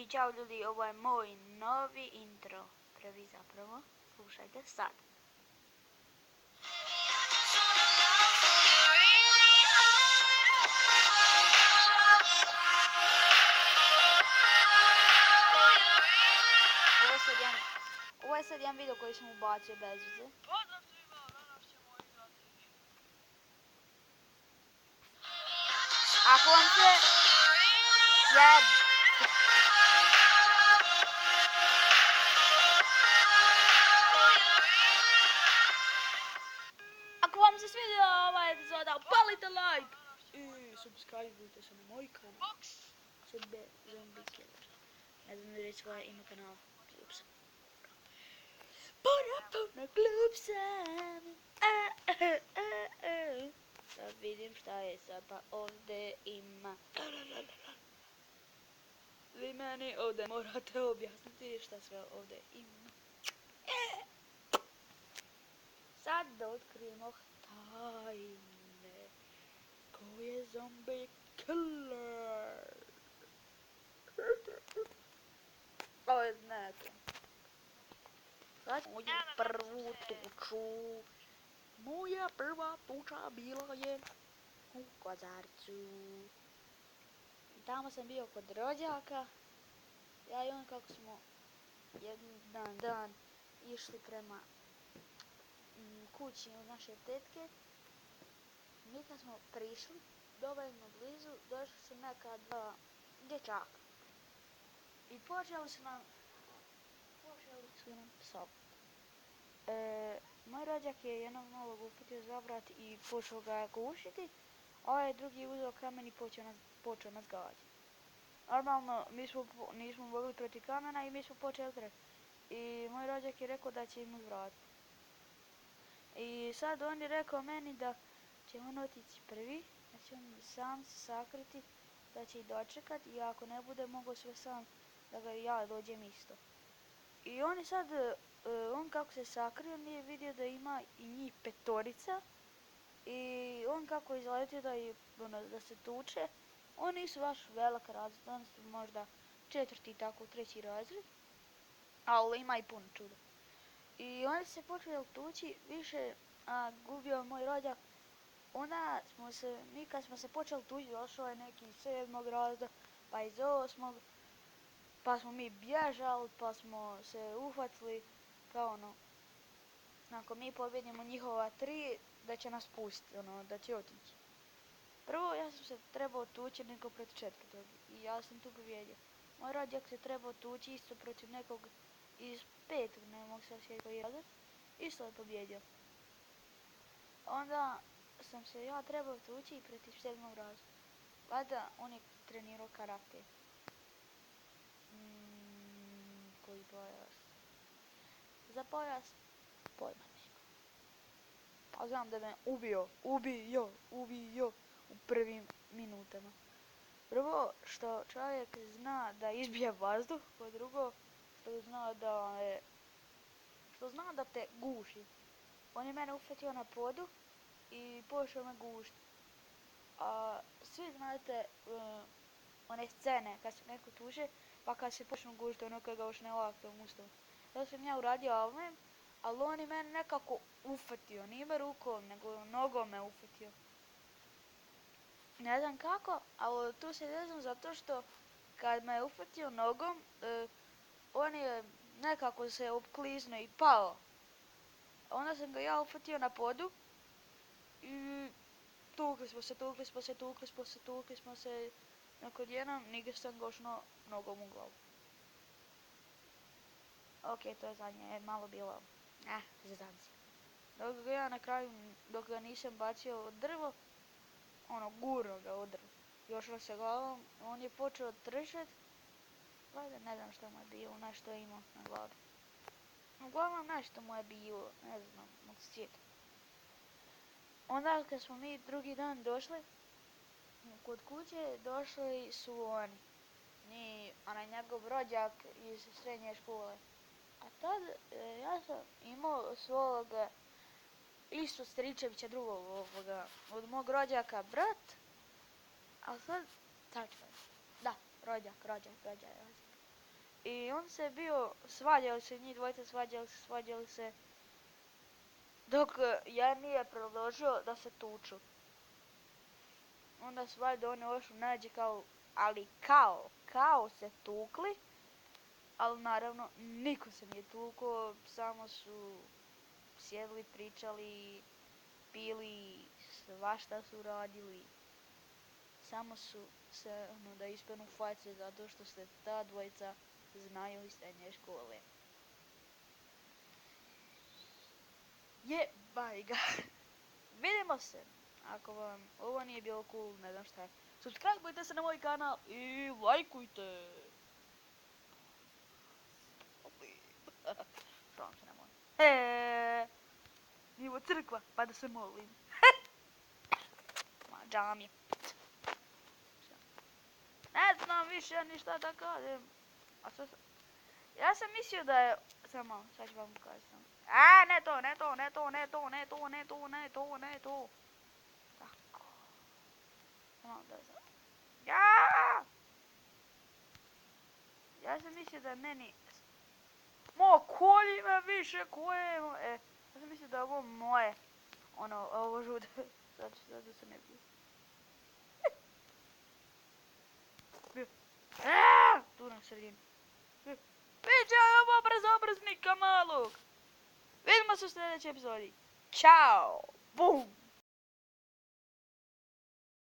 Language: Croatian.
I čao ljudi, ovo je moj novi intro. Prvi zapravo. Slušajte sad. Ovo je sad jedan video koji sam ubacio bez veze. Pozdrav svima, danas ćemo igrati. Ako vam se... Ako vam se svidio ova epizoda, upalite like! I subscribeujte se na moj kanal. Sebe Zombie Killer. Ne znam da reći svoje ime kanala. Klub sam. Puno klub sam. Sad vidim šta je sad, pa ovdje ima. Vi meni ovdje morate objasniti šta sve ovdje ima. Sad da otkrijemo tajne. Ko je Zombie Killer? Ovo je neko. Sad moju prvu tuču. Moja prva tuča bila je u Kozarcu. Tamo sam bio kod rođaka. Ja i on kako smo jedan dan išli prema kući od naše tetke. Mi kad smo prišli dovoljno blizu, došli su neka dva dječaka. I počeli su nam psovati. Moj rođak je jednog malog uputio za vrat i počeo ga gušiti, a ovaj drugi uzeo kamen i počeo nas gađati. Normalno, nismo mogli protiv kamena i mi smo počeli treti. I moj rođak je rekao da će im uzvratiti. I sad on je rekao meni da će on otići prvi, da će on sam se sakriti, da će ih dočekati i ako ne bude mogao sve sam, da ga ja dođem isto. I on je sad, on kako se sakrio nije vidio da ima i njih petorica i on kako je izletio da se tuče, oni nisu baš velika razlika, oni su možda četvrti, tako treći razred, ali ima i puno čuda. I oni se počeli tući više, a gubio moj rođak. Onda smo se, mi kad smo se počeli tući, došao je neki iz 7. razreda, pa iz 8. Pa smo mi bježali, pa smo se uhvatili, kao ono, ako mi pobjedimo njihova 3, da će nas pustiti, ono, da će otići. Prvo, ja sam se trebao tući neko protiv 4. i ja sam tu pobjedio. Moj rođak se trebao tući isto protiv nekog iz 5. ne mogu se sjetiti koji razred, isto je pobjedio. Onda sam se ja trebao tući i protiv 7. razreda. Valjda on je trenirao karate. Koji pojas? Za pojas? Pojma nema. A znam da me ubio u prvim minutama. Prvo, što čovjek zna da izbije vazduh, a drugo, što zna da te guši. On je mene uhvatio na podu i počeo me gušiti. A svi znate one scene kad se neko tuže, pa kad se počnu gužiti ono kad ga ošne laktom ustavom. Da sam ja uradio ovome, ali on je mene nekako ufatio, nije me rukom, nego nogom me ufatio. Ne znam kako, ali tu se ne znam zato što kad me je ufatio nogom, on je nekako se opkliznuo i pao. Onda sam ga ja ufatio na podu i tukli smo se, nakon jednom nigdje sam ga ošno nogom u glavu. Ok, to je zadnje, malo bilo, zezanci. Dok ga ja na kraju, dok ga nisam bacio od drvo, ono, gurno ga od drvo. Još se glavom, on je počeo tršat, valjda ne znam što mu je bilo, nešto je imao na glavi. Uglavnom nešto mu je bilo, ne znam, mogu se sjetiti. Onda kad smo mi drugi dan došli, kod kuće došli su oni. Onaj njegov rođak iz srednje škole. A tad ja sam imao svog isto Stričevića drugog od mog rođaka brat. A sad, tačno. Da, rođak. I on se bio, svađali se, njih dvojica svađali se, dok ja nije predložio da se tuču. Onda su valjda oni ošli nađe kao, ali kao se tukli, ali naravno niko se nije tukao, samo su sjedli, pričali, pili, svašta su radili. Samo su se da ispenu face zato što se ta dvojica znaju iz srednje škole. Jebaj ga. Vidimo se. Ako vam ovo nije bilo cool, ne znam šta je. Subscribeujte se na moj kanal i lajkujte. Šalim se, nemoj. Nivo crkva, pa da se molim. Ma, džamije. Ne znam više ništa da kažem. Ja sam mislio da je... Samo, sad ću vam pokazati. Ne to. Tako. Samo da znam. Ja sam mislio da je meni... kolji me više, koje... ja sam mislio da je ovo moje. Ovo žude. Sad da se ne bije. Tu na sredini. Biće ovo bezobraznika malog. Vidimo se u sljedećoj epizodi. Ćao. Bum.